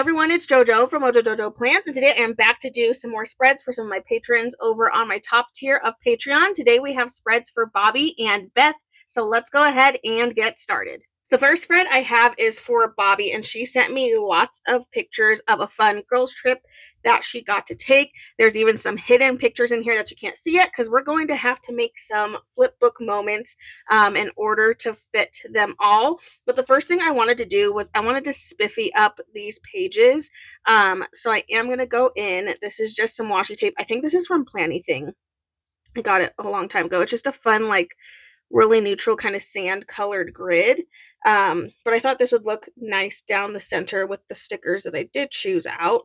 everyone, it's JoJo from Mojo Jojo Plants, and today I am back to do some more spreads for some of my patrons over on my top tier of Patreon. Today we have spreads for Bobby and Beth, so let's go ahead and get started. The first spread I have is for Bobby, and she sent me lots of pictures of a fun girls trip that she got to take. There's even some hidden pictures in here that you can't see yet because we're going to have to make some flip book moments in order to fit them all. But the first thing I wanted to do was I wanted to spiffy up these pages. So I am going to go in. This is just some washi tape. I think this is from Planny Thing. I got it a long time ago. It's just a fun, like, really neutral kind of sand colored grid. But I thought this would look nice down the center with the stickers that I did choose out.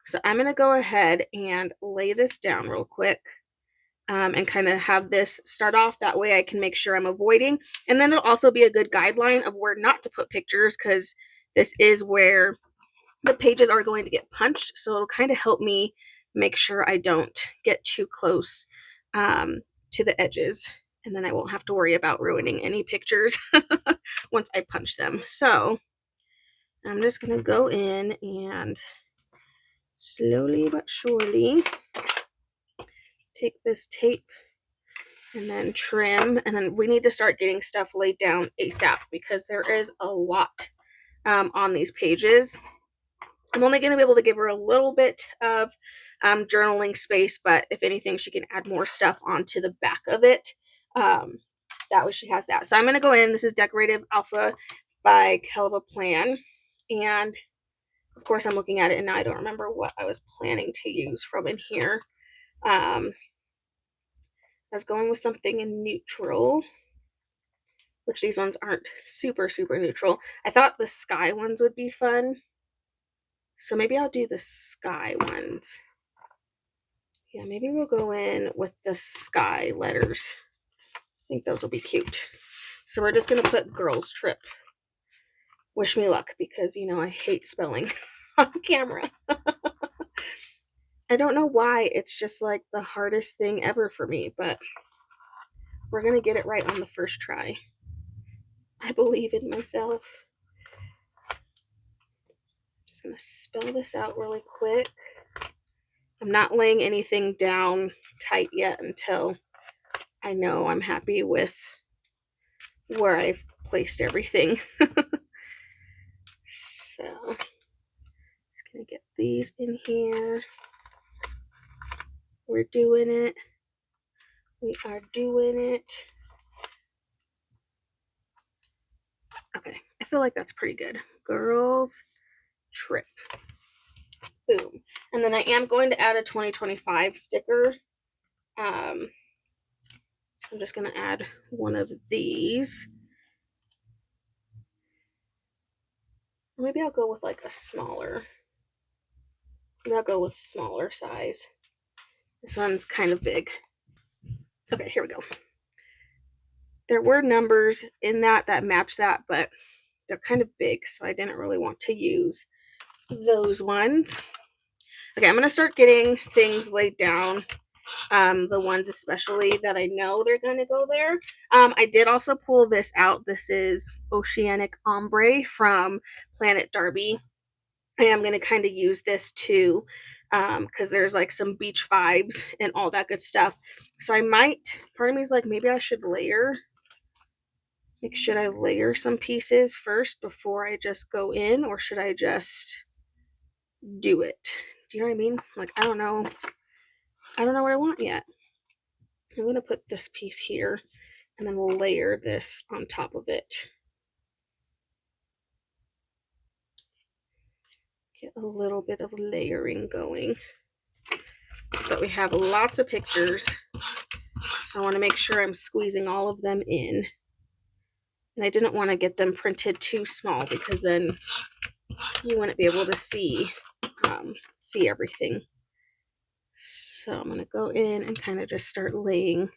So I'm going to go ahead and lay this down real quick. And kind of have this start off. That way I can make sure I'm avoiding. And then it'll also be a good guideline of where not to put pictures, because this is where the pages are going to get punched. So it'll kind of help me make sure I don't get too close to the edges. And then I won't have to worry about ruining any pictures once I punch them. So I'm just going to go in and slowly but surely take this tape and then trim. And then we need to start getting stuff laid down ASAP because there is a lot on these pages. I'm only going to be able to give her a little bit of journaling space, but if anything, she can add more stuff onto the back of it. That way she has that. So I'm going to go in. This is Decorative Alpha by Kelva Plan. And of course, I'm looking at it and now I don't remember what I was planning to use from in here. I was going with something in neutral, which these ones aren't super neutral. I thought the sky ones would be fun. So maybe I'll do the sky ones. Yeah, maybe we'll go in with the sky letters. I think those will be cute. So we're just going to put girls trip. Wish me luck because, you know, I hate spelling on camera. I don't know why. It's just like the hardest thing ever for me, but we're going to get it right on the first try. I believe in myself. Just going to spell this out really quick. I'm not laying anything down tight yet until I know I'm happy with where I've placed everything. So, just gonna get these in here. We're doing it. We are doing it. Okay, I feel like that's pretty good. Girls trip. Boom. And then I am going to add a 2025 sticker. So I'm just going to add one of these. Maybe I'll go with like a smaller. Maybe I'll go with smaller size. This one's kind of big. Okay, here we go. There were numbers in that match that, but they're kind of big, so I didn't really want to use those ones. Okay, I'm going to start getting things laid down. The ones especially that I know they're going to go there. I did also pull this out. This is Oceanic Ombre from Planet Darby. I am going to kind of use this too because there's like some beach vibes and all that good stuff. So I might, part of me is like, maybe I should layer. Like, should I layer some pieces first before I just go in, or should I just do it? Do you know what I mean? Like, I don't know. I don't know what I want yet. I'm going to put this piece here and then we'll layer this on top of it. Get a little bit of layering going. But we have lots of pictures, so I want to make sure I'm squeezing all of them in. And I didn't want to get them printed too small because then you wouldn't be able to see everything. So I'm going to go in and kind of just start laying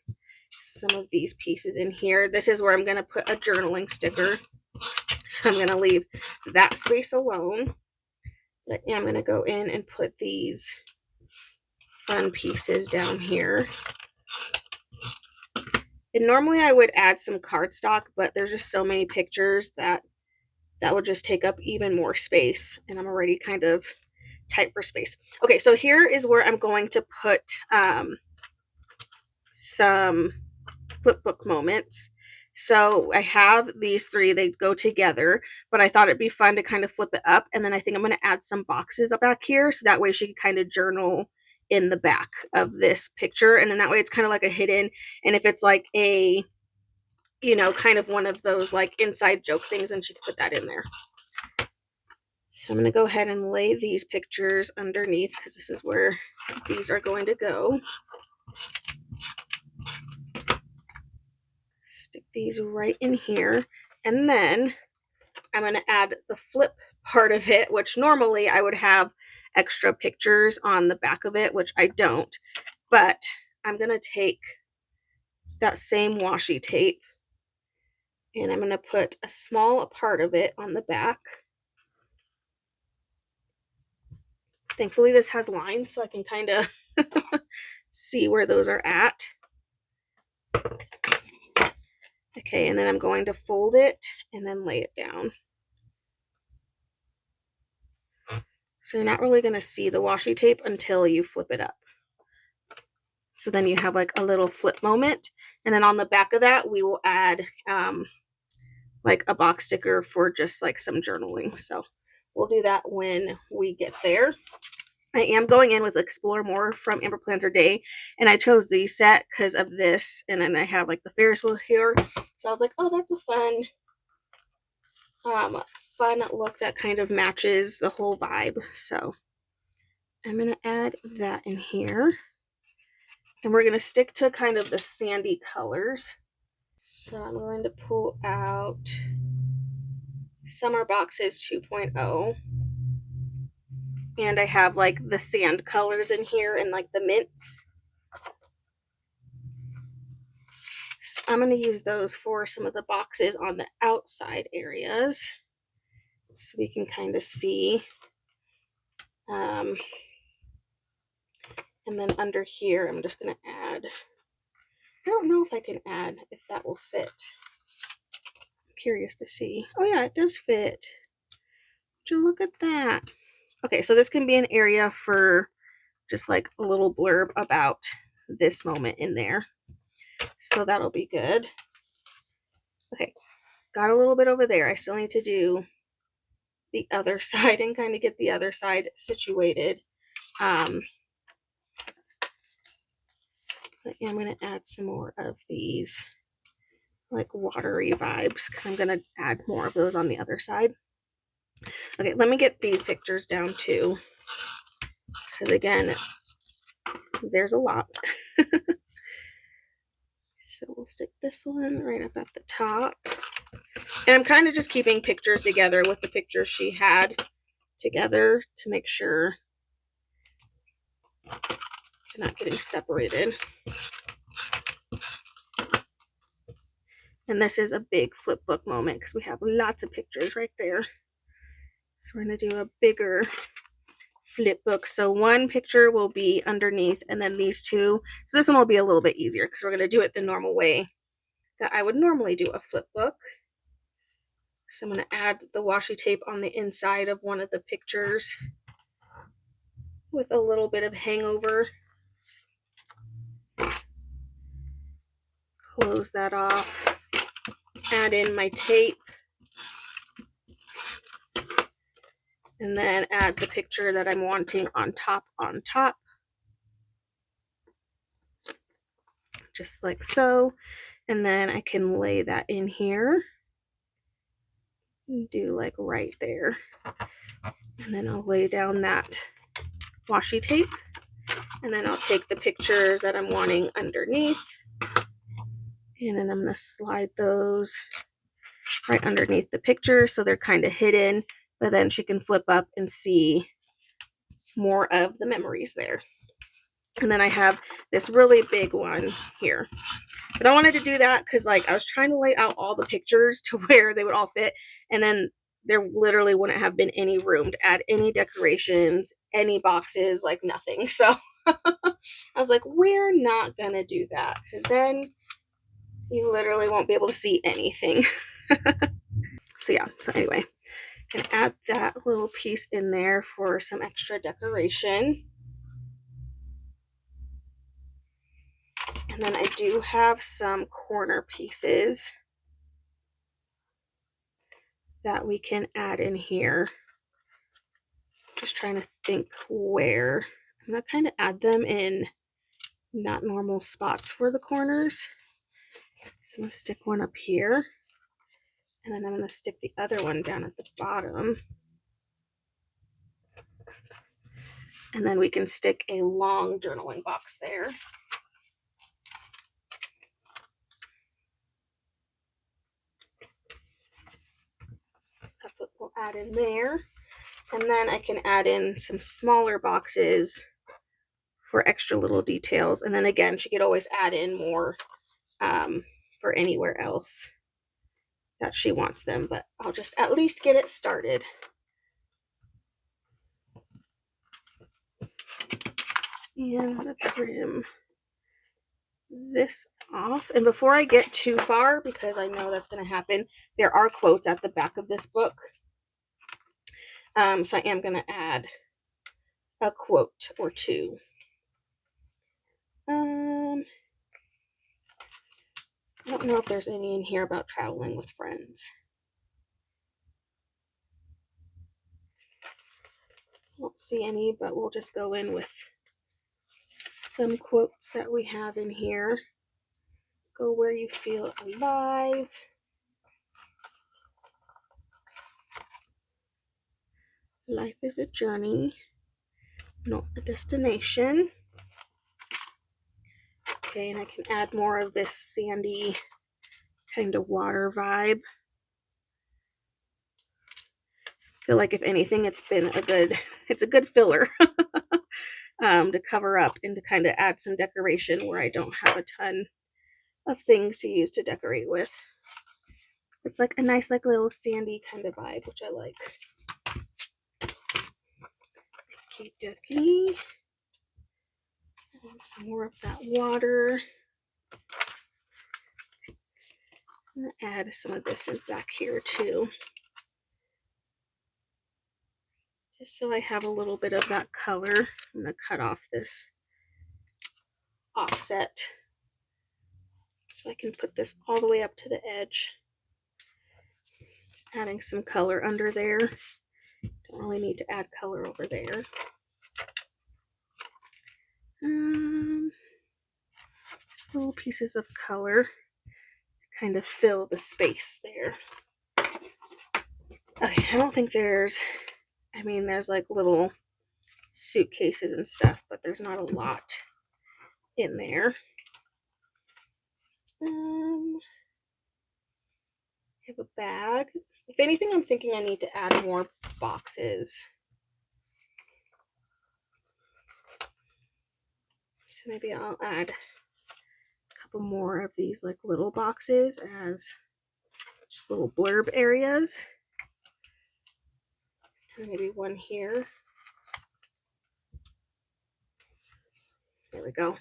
some of these pieces in here. This is where I'm going to put a journaling sticker. So I'm going to leave that space alone. But yeah, I'm going to go in and put these fun pieces down here. And normally I would add some cardstock, but there's just so many pictures that that would just take up even more space, and I'm already kind of tight for space. Okay, so here is where I'm going to put some flip book moments. So I have these three, they go together, but I thought it'd be fun to kind of flip it up, and then I think I'm going to add some boxes up back here, so that way she can kind of journal in the back of this picture, and then that way it's kind of like a hidden, and if it's like a, you know, kind of one of those like inside joke things, and she can put that in there. So I'm going to go ahead and lay these pictures underneath, because this is where these are going to go. Stick these right in here, and then I'm going to add the flip part of it, which normally I would have extra pictures on the back of it, which I don't, but I'm going to take that same washi tape and I'm going to put a small part of it on the back. Thankfully this has lines so I can kind of see where those are at. Okay, and then I'm going to fold it and then lay it down. So you're not really going to see the washi tape until you flip it up. So then you have like a little flip moment. And then on the back of that, we will add like a box sticker for just like some journaling. So we'll do that when we get there. I am going in with Explore More from Amber Plans Her Day, and I chose these set because of this, and then I have like the Ferris wheel here, so I was like, oh, that's a fun look that kind of matches the whole vibe. So I'm gonna add that in here, and we're gonna stick to kind of the sandy colors. So I'm going to pull out Summer Boxes 2.0. And I have like the sand colors in here and like the mints. So I'm going to use those for some of the boxes on the outside areas so we can kind of see. And then under here, I'm just going to add, I don't know if I can add, if that will fit. I'm curious to see. Oh yeah, it does fit. Would you look at that? Okay, so this can be an area for just like a little blurb about this moment in there. So that'll be good. Okay, got a little bit over there. I still need to do the other side and kind of get the other side situated. I am going to add some more of these like watery vibes because I'm going to add more of those on the other side. Okay, let me get these pictures down too, because again, there's a lot. So we'll stick this one right up at the top. And I'm kind of just keeping pictures together with the pictures she had together to make sure they're not getting separated. And this is a big flip book moment because we have lots of pictures right there. So we're going to do a bigger flip book. So one picture will be underneath and then these two. So this one will be a little bit easier because we're going to do it the normal way that I would normally do a flip book. So I'm going to add the washi tape on the inside of one of the pictures with a little bit of hangover. Close that off. Add in my tape. And then add the picture that I'm wanting on top. Just like so. And then I can lay that in here. And do like right there. And then I'll lay down that washi tape. And then I'll take the pictures that I'm wanting underneath. And then I'm going to slide those right underneath the picture so they're kind of hidden. But then she can flip up and see more of the memories there. And then I have this really big one here. But I wanted to do that because like I was trying to lay out all the pictures to where they would all fit. And then there literally wouldn't have been any room to add any decorations, any boxes, like nothing. So I was like, we're not going to do that because then you literally won't be able to see anything. So yeah, so anyway, can add that little piece in there for some extra decoration. And then I do have some corner pieces that we can add in here. Just trying to think where. I'm going to kind of add them in not normal spots for the corners. So I'm going to stick one up here. And then I'm going to stick the other one down at the bottom. And then we can stick a long journaling box there. So that's what we'll add in there. And then I can add in some smaller boxes for extra little details. And then again, she could always add in more for anywhere else that she wants them. But I'll just at least get it started. And I'm going to trim this off. And before I get too far, because I know that's going to happen, there are quotes at the back of this book. So I am going to add a quote or two. I don't know if there's any in here about traveling with friends. I don't see any, but we'll just go in with some quotes that we have in here. Go where you feel alive. Life is a journey, not a destination. Okay, and I can add more of this sandy kind of water vibe. I feel like if anything, it's a good filler to cover up and to kind of add some decoration where I don't have a ton of things to use to decorate with. It's like a nice like little sandy kind of vibe, which I like. Okie dokie. And some more of that water. I'm going to add some of this in back here too. Just so I have a little bit of that color. I'm going to cut off this offset so I can put this all the way up to the edge. Just adding some color under there. Don't really need to add color over there. Just little pieces of color to kind of fill the space there. Okay, I don't think there's like little suitcases and stuff, but there's not a lot in there. I have a bag. If anything, I'm thinking I need to add more boxes. So maybe I'll add a couple more of these like little boxes as just little blurb areas. And maybe one here. There we go.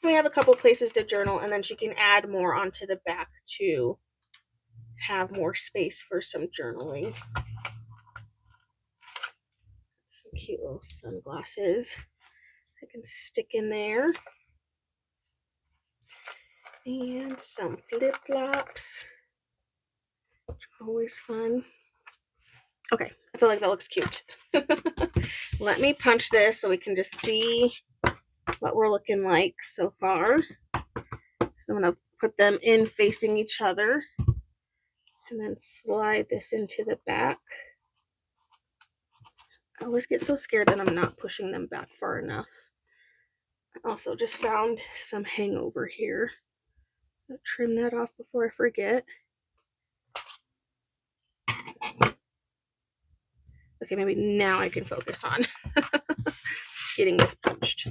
We have a couple places to journal, and then she can add more onto the back to have more space for some journaling. Some cute little sunglasses I can stick in there. And some flip-flops. Always fun. Okay, I feel like that looks cute. Let me punch this so we can just see what we're looking like so far. So I'm going to put them in facing each other and then slide this into the back. I always get so scared that I'm not pushing them back far enough. I also just found some hangover here. I'll trim that off before I forget. Okay, maybe now I can focus on getting this punched.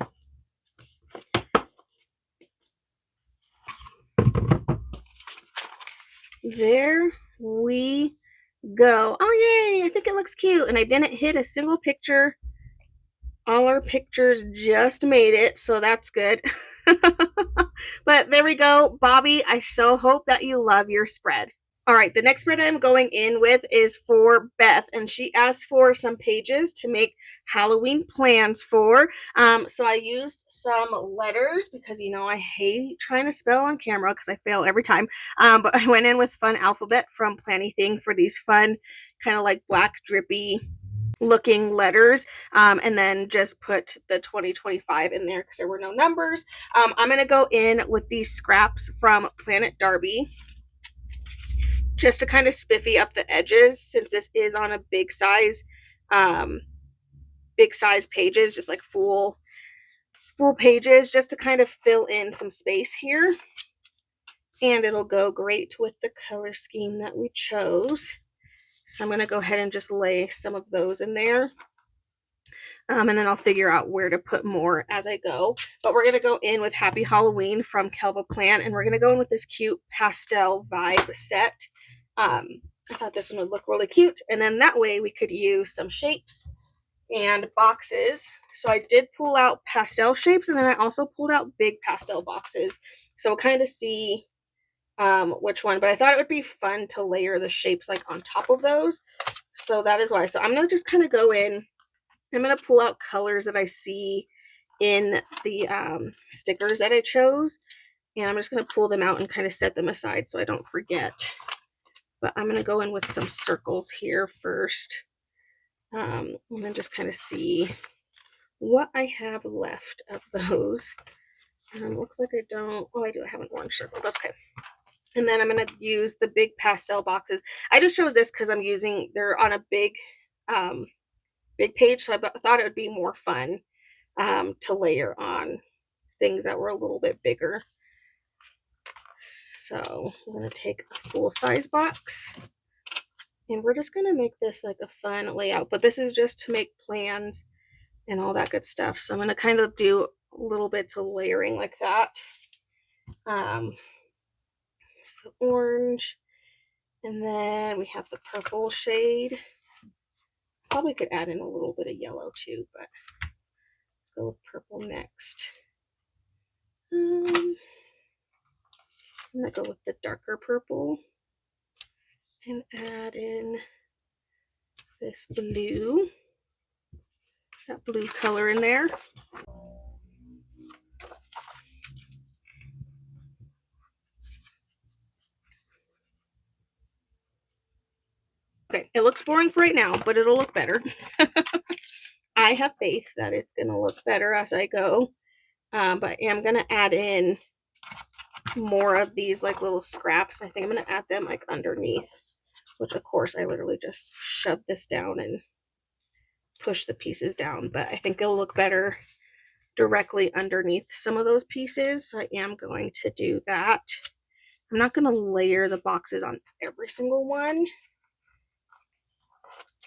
There we go. Oh, yay! I think it looks cute. And I didn't hit a single picture. All our pictures just made it, so that's good. But there we go. Bobby, I so hope that you love your spread. All right, the next spread I'm going in with is for Beth, and she asked for some pages to make Halloween plans for. So I used some letters because, you know, I hate trying to spell on camera because I fail every time. But I went in with Fun Alphabet from Plannything for these fun, kind of like black drippy looking letters, and then just put the 2025 in there because there were no numbers. I'm going to go in with these scraps from Planet Darby just to kind of spiffy up the edges, since this is on a um, big size pages, just like full pages, just to kind of fill in some space here. And it'll go great with the color scheme that we chose. So I'm going to go ahead and just lay some of those in there. And then I'll figure out where to put more as I go. But we're going to go in with Happy Halloween from Kelva Plant, and we're going to go in with this cute pastel vibe set. I thought this one would look really cute, and then that way we could use some shapes and boxes. So I did pull out pastel shapes, and then I also pulled out big pastel boxes. So we'll kind of see which one, but I thought it would be fun to layer the shapes like on top of those. So that is why. So I'm going to just kind of go in. I'm going to pull out colors that I see in the stickers that I chose, and I'm just going to pull them out and kind of set them aside so I don't forget. But I'm going to go in with some circles here first, and then just kind of see what I have left of those. Looks like I don't, oh, I do, I have an orange circle, that's okay. And then I'm going to use the big pastel boxes. I just chose this because I'm using, they're on a big page, so I thought it would be more fun to layer on things that were a little bit bigger. So I'm going to take a full-size box, and we're just going to make this like a fun layout, but this is just to make plans and all that good stuff. So I'm going to kind of do little bits of layering like that. So orange, and then we have the purple shade. Probably could add in a little bit of yellow too, but let's go with purple next. I'm gonna go with the darker purple and add in this blue, that blue color in there. Okay, it looks boring for right now, but it'll look better. I have faith that it's gonna look better as I go, but I am gonna add in more of these like little scraps. I think I'm gonna add them like underneath, which of course I literally just shove this down and push the pieces down, but I think it'll look better directly underneath some of those pieces. So I am going to do that. I'm not going to layer the boxes on every single one.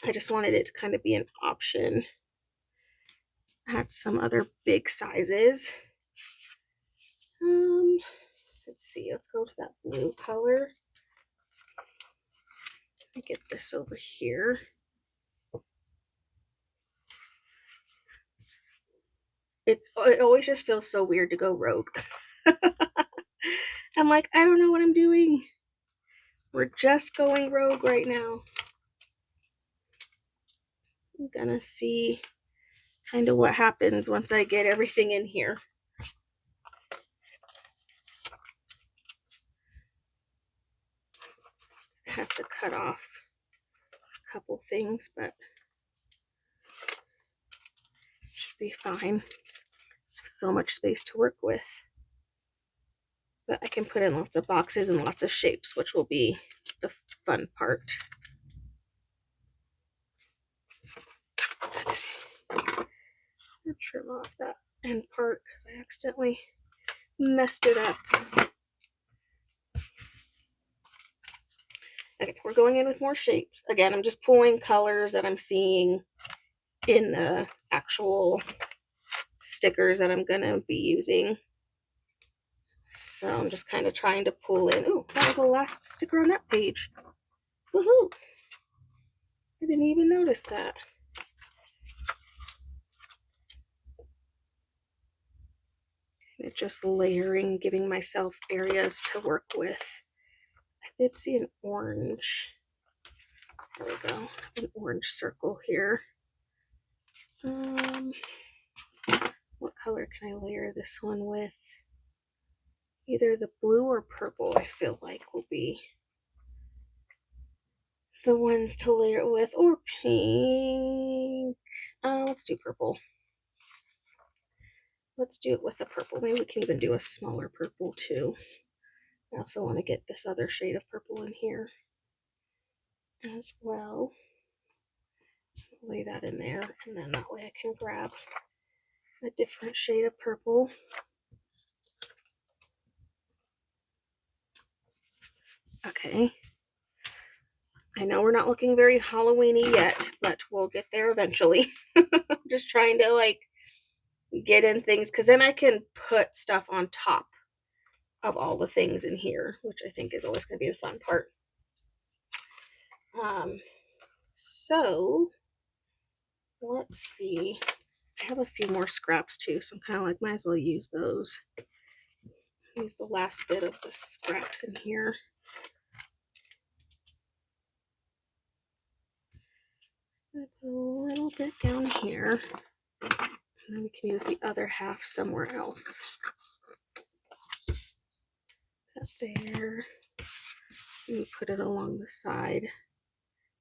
I just wanted it to kind of be an option at some other big sizes. Let's see, let's go to that blue color. Let me get this over here. It always just feels so weird to go rogue. I'm like, I don't know what I'm doing. We're just going rogue right now. I'm gonna see kind of what happens once I get everything in here. I have to cut off a couple things, but it should be fine. So much space to work with. But I can put in lots of boxes and lots of shapes, which will be the fun part. I'll trim off that end part because I accidentally messed it up. Okay, we're going in with more shapes. Again, I'm just pulling colors that I'm seeing in the actual stickers that I'm gonna be using. So I'm just kind of trying to pull in. Oh, that was the last sticker on that page. Woohoo! I didn't even notice that. Just layering, giving myself areas to work with. I did see an orange. There we go. An orange circle here. What color can I layer this one with? Either the blue or purple, I feel like, will be the ones to layer it with, or pink. Let's do purple. Let's do it with the purple. Maybe we can even do a smaller purple too. I also want to get this other shade of purple in here as well. Lay that in there, and then that way I can grab a different shade of purple. Okay. I know we're not looking very Halloween-y yet, but we'll get there eventually. Just trying to like get in things, because then I can put stuff on top of all the things in here, which I think is always going to be the fun part. So let's see. I have a few more scraps too, so I'm kind of like, might as well use those. Use the last bit of the scraps in here. Put a little bit down here, and then we can use the other half somewhere else. That there. And put it along the side.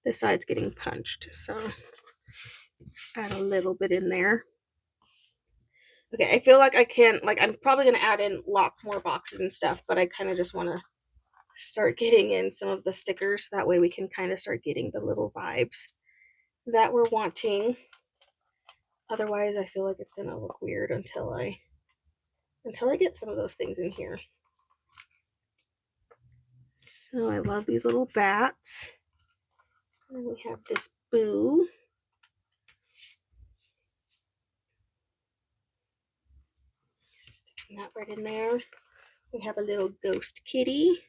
This side's getting punched, so let's add a little bit in there. Okay, I feel like I can, like, I'm probably going to add in lots more boxes and stuff, but I kind of just want to start getting in some of the stickers. That way we can kind of start getting the little vibes that we're wanting. Otherwise, I feel like it's going to look weird until I get some of those things in here. So I love these little bats. And we have this boo. Sticking that right in there. We have a little ghost kitty.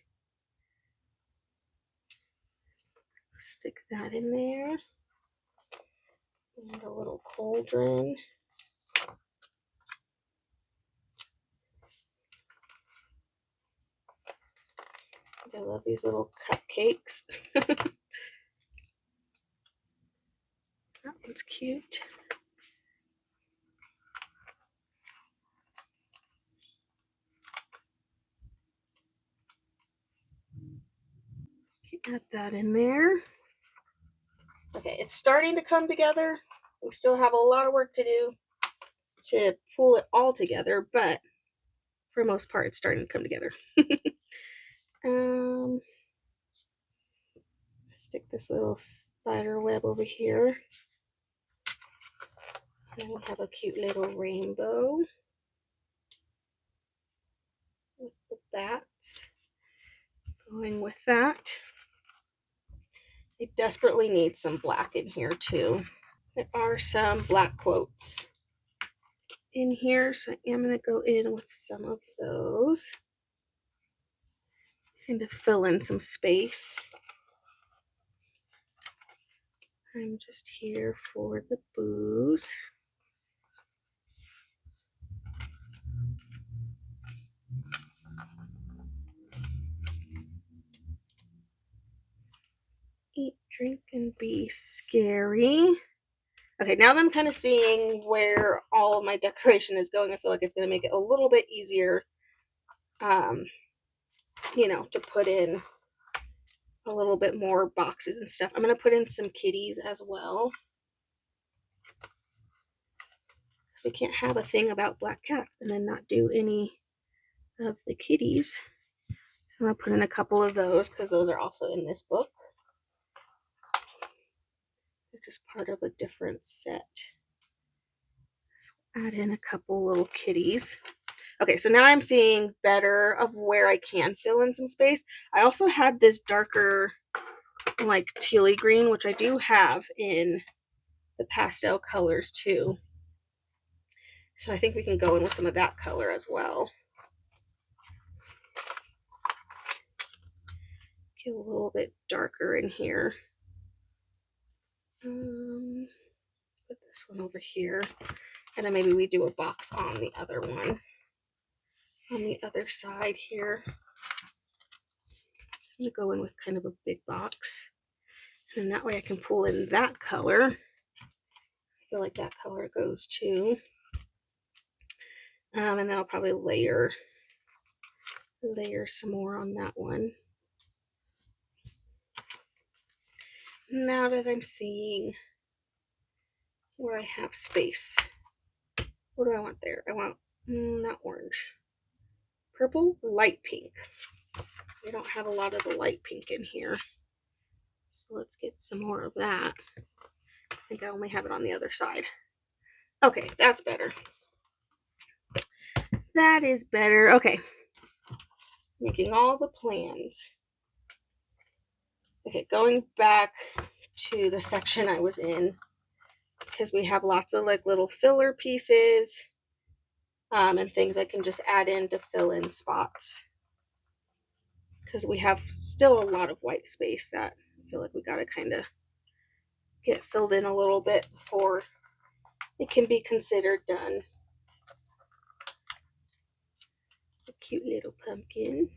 Stick that in there. And a little cauldron. I love these little cupcakes. That one's cute. Add that in there. Okay, it's starting to come together. We still have a lot of work to do to pull it all together, but for the most part, it's starting to come together. Stick this little spider web over here. And we'll have a cute little rainbow with the bats going with that. It desperately needs some black in here too. There are some black quotes in here, so I am going to go in with some of those. Kind of fill in some space. I'm just here for the boos. Eat, drink, and be scary. Okay, now that I'm kind of seeing where all of my decoration is going, I feel like it's going to make it a little bit easier, you know, to put in a little bit more boxes and stuff. I'm going to put in some kitties as well, because we can't have a thing about black cats and then not do any of the kitties. So I'm going to put in a couple of those, because those are also in this book. They're just part of a different set. So add in a couple little kitties. Okay, so now I'm seeing better of where I can fill in some space. I also had this darker, like, tealy green, which I do have in the pastel colors too. So I think we can go in with some of that color as well. Get a little bit darker in here. Put this one over here. And then maybe we do a box on the other one. On the other side here. I'm going to go in with kind of a big box. And that way I can pull in that color. I feel like that color goes too. And then I'll probably layer some more on that one. Now that I'm seeing where I have space, what do I want there? I want not orange, purple, light pink. We don't have a lot of the light pink in here, so let's get some more of that. I think I only have it on the other side. Okay, that's better. That is better. Okay, making all the plans. Okay, going back to the section I was in, because we have lots of like little filler pieces and things I can just add in to fill in spots, because we have still a lot of white space that I feel like we got to kind of get filled in a little bit before it can be considered done. A cute little pumpkin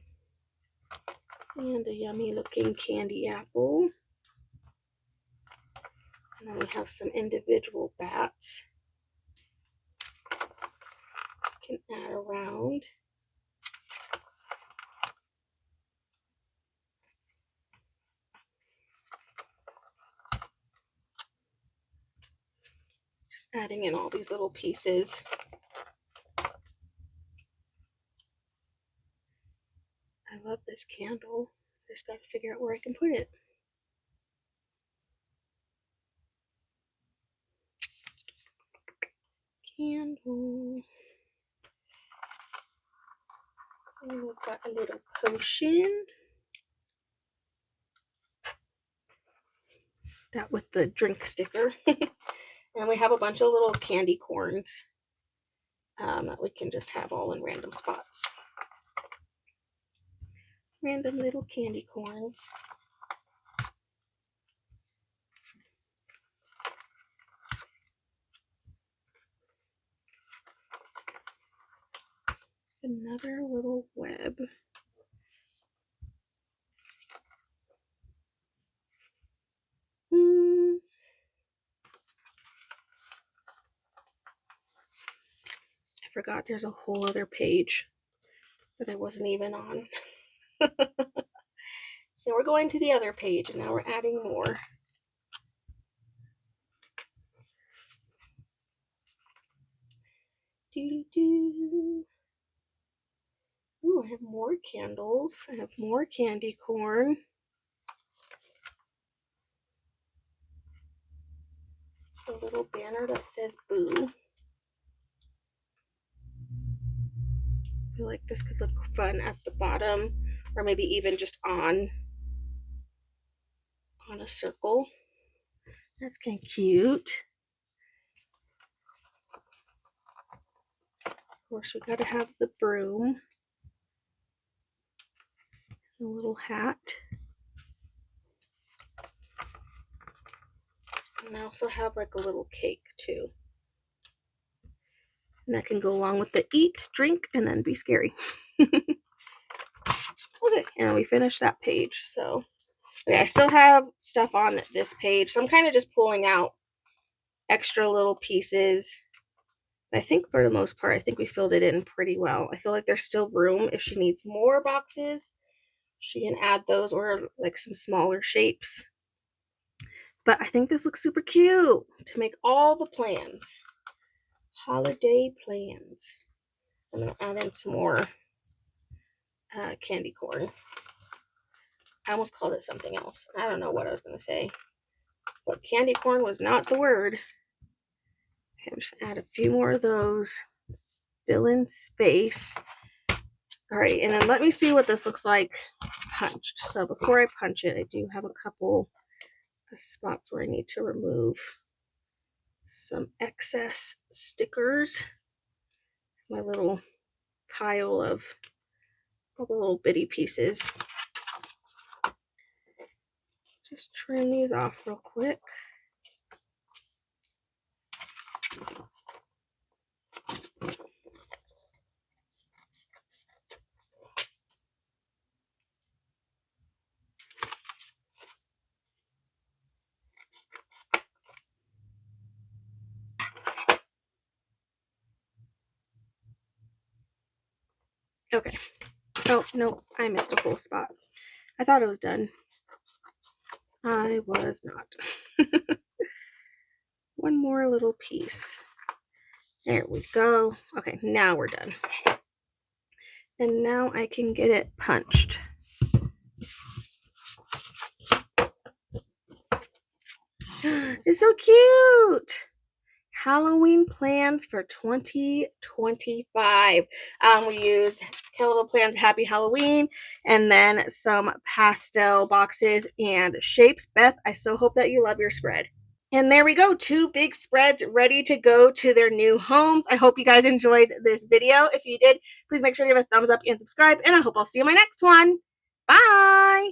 and a yummy looking candy apple. And then we have some individual bats we can add around. Just adding in all these little pieces. I love this candle. I just got to figure out where I can put it. Candle. And we've got a little potion. That with the drink sticker. And we have a bunch of little candy corns that we can just have all in random spots. Random little candy corns. Another little web. I forgot there's a whole other page that I wasn't even on. So we're going to the other page and now we're adding more. Ooh, I have more candles. I have more candy corn. A little banner that says boo. I feel like this could look fun at the bottom, or maybe even just on a circle. That's kind of cute. Of course, we gotta have the broom. A little hat. And I also have like a little cake too. And that can go along with the eat, drink, and then be scary. Okay, and we finished that page. So, okay, I still have stuff on this page. So I'm kind of just pulling out extra little pieces. I think for the most part, I think we filled it in pretty well. I feel like there's still room if she needs more boxes. She can add those or like some smaller shapes. But I think this looks super cute to make all the plans. Holiday plans. I'm going to add in some more candy corn. I almost called it something else. I don't know what I was going to say. But candy corn was not the word. Okay, I'm just going to add a few more of those. Fill in space. All right, and then let me see what this looks like punched. So before I punch it, I do have a couple of spots where I need to remove some excess stickers. My little pile of all the little bitty pieces. Just trim these off real quick. Okay. Oh, no, I missed a whole spot. I thought it was done. I was not. One more little piece. There we go. Okay, now we're done. And now I can get it punched. It's so cute. Halloween plans for 2025. We use Killable Plans Happy Halloween and then some pastel boxes and shapes. Beth, I so hope that you love your spread. And there we go, 2 big spreads ready to go to their new homes. I hope you guys enjoyed this video. If you did, please make sure to give a thumbs up and subscribe, and I hope I'll see you in my next one. Bye!